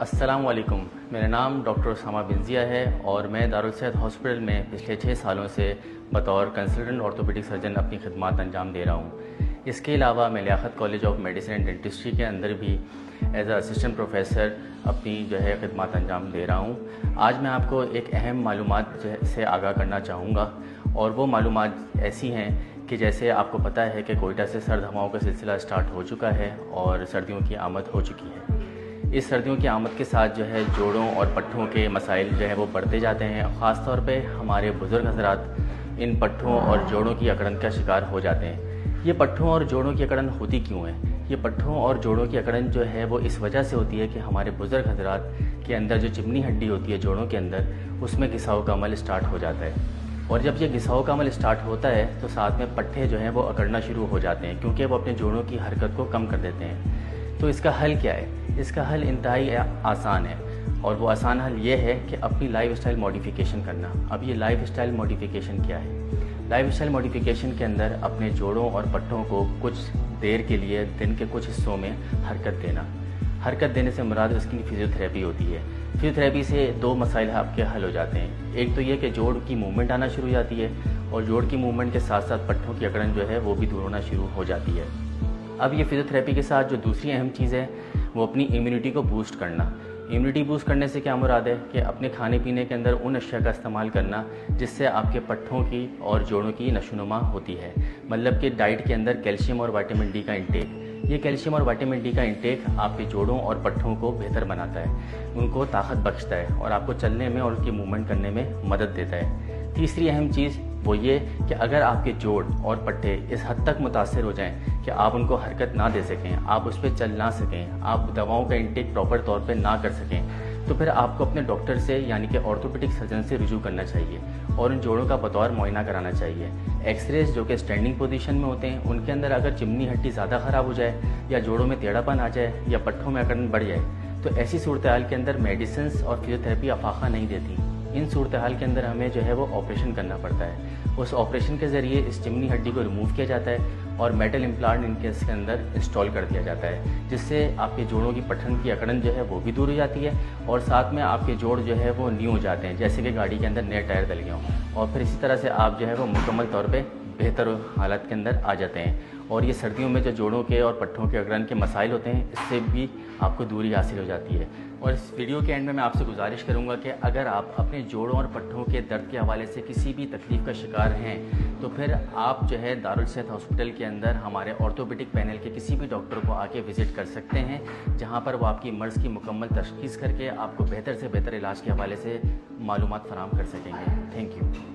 अस्सलाम वालेकुम। मेरा नाम डॉक्टर उसामा बिंजिया है और मैं दारुल सेहत हॉस्पिटल में पिछले 6 सालों से बतौर कंसल्टेंट ऑर्थोपेडिक सर्जन अपनी खिदमत अंजाम दे रहा हूँ। इसके अलावा मैं Liaquat college of medicine and dentistry के अंदर भी एज असिस्टेंट प्रोफेसर अपनी खिदमत अंजाम दे रहा हूँ। आज मैं आपको एक अहम मालूमात से आगाह करना चाहूँगा और वो मालूमात ऐसी हैं कि जैसे आपको पता है कि कोयटा से सर्द हवाओं का सिलसिला स्टार्ट हो चुका है और सर्दियों की आमद हो चुकी है। इस सर्दियों की आमद के साथ जोड़ों और पट्ठों के मसाइल वो बढ़ते जाते हैं। ख़ास तौर पे हमारे बुज़ुर्ग हज़रात इन पट्ठों और जोड़ों की अकड़न का शिकार हो जाते हैं। ये पट्ठों और जोड़ों की अकड़न होती क्यों है? ये पट्ठों और जोड़ों की अकड़न वो इस वजह से होती है कि हमारे बुज़ुर्ग हज़रात के अंदर जो चिमनी हड्डी होती है जोड़ों के अंदर, उसमें घिसाव का अमल स्टार्ट हो जाता है। और जब ये घिसाव का अमल स्टार्ट होता है तो साथ में पट्ठे वो अकड़ना शुरू हो जाते हैं, क्योंकि वो अपने जोड़ों की हरकत को कम कर देते हैं। तो इसका हल क्या है? इसका हल इंतहाई आसान है और वो आसान हल ये है कि अपनी लाइफ स्टाइल मॉडिफिकेशन करना। अब ये लाइफ स्टाइल मॉडिफिकेशन क्या है? लाइफ स्टाइल मॉडिफिकेशन के अंदर अपने जोड़ों और पट्ठों को कुछ देर के लिए दिन के कुछ हिस्सों में हरकत देना। हरकत देने से मुराद उसकी फिजियोथेरेपी होती है। फिजियोथेरेपी से 2 मसाइल आपके हल हो जाते हैं। एक तो ये कि जोड़ की मूवमेंट आना शुरू हो जाती है और जोड़ की मूवमेंट के साथ साथ पट्ठों की अकड़न वो भी दूर होना शुरू हो जाती है। अब ये फिजियोथेरेपी के साथ जो दूसरी अहम चीज़ है वो अपनी इम्यूनिटी को बूस्ट करना। इम्यूनिटी बूस्ट करने से क्या मुराद है कि अपने खाने पीने के अंदर उन अशिया का इस्तेमाल करना जिससे आपके पट्ठों की और जोड़ों की नशोनुमा होती है। मतलब कि डाइट के अंदर कैल्शियम और विटामिन डी का इंटेक। ये कैल्शियम और विटामिन डी का इंटेक आपके जोड़ों और पट्ठों को बेहतर बनाता है, उनको ताकत बख्शता है और आपको चलने में और उनकी मूवमेंट करने में मदद देता है। तीसरी अहम चीज़ वो ये कि अगर आपके जोड़ और पट्टे इस हद तक मुतासर हो जाएं कि आप उनको हरकत ना दे सकें, आप उस पर चल ना सकें, आप दवाओं का इंटेक प्रॉपर तौर पे ना कर सकें, तो फिर आपको अपने डॉक्टर से यानी कि ऑर्थोपेडिक सर्जन से रुजू करना चाहिए और उन जोड़ों का बतौर मुआयना कराना चाहिए। एक्सरेज जो कि स्टैंडिंग पोजीशन में होते हैं, उनके अंदर अगर चिमनी हड्डी ज़्यादा ख़राब हो जाए या जोड़ों में टेढ़ापन आ जाए या पट्ठों में अकड़न बढ़ जाए तो ऐसी सूरत हाल के अंदर मेडिसिन और फिजियोथेरेपी अफाका नहीं देती। इन सूरत हाल के अंदर हमें वो ऑपरेशन करना पड़ता है। उस ऑपरेशन के ज़रिए इस चिमनी हड्डी को रिमूव किया जाता है और मेटल इम्प्लांट इनके इसके अंदर इंस्टॉल कर दिया जाता है, जिससे आपके जोड़ों की पठन की अकड़न वो भी दूर हो जाती है और साथ में आपके जोड़ वो न्यू हो जाते हैं, जैसे कि गाड़ी के अंदर नए टायर डल गए हों। और फिर इसी तरह से आप वो मुकम्मल तौर पे बेहतर हालत के अंदर आ जाते हैं। और ये सर्दियों में जो जोड़ों के और पट्ठों के अकड़न के मसाइल होते हैं, इससे भी आपको दूरी हासिल हो जाती है। और इस वीडियो के एंड में मैं आपसे गुजारिश करूंगा कि अगर आप अपने जोड़ों और पट्ठों के दर्द के हवाले से किसी भी तकलीफ़ का शिकार हैं तो फिर आप दारुल सेहत हॉस्पिटल के अंदर हमारे ऑर्थोपेडिक पैनल के किसी भी डॉक्टर को आके विज़िट कर सकते हैं, जहां पर वो आपकी मर्ज़ की मुकम्मल तशख़ीस करके आपको बेहतर से बेहतर इलाज के हवाले से मालूमात फ़राहम कर सकेंगे। Thank you.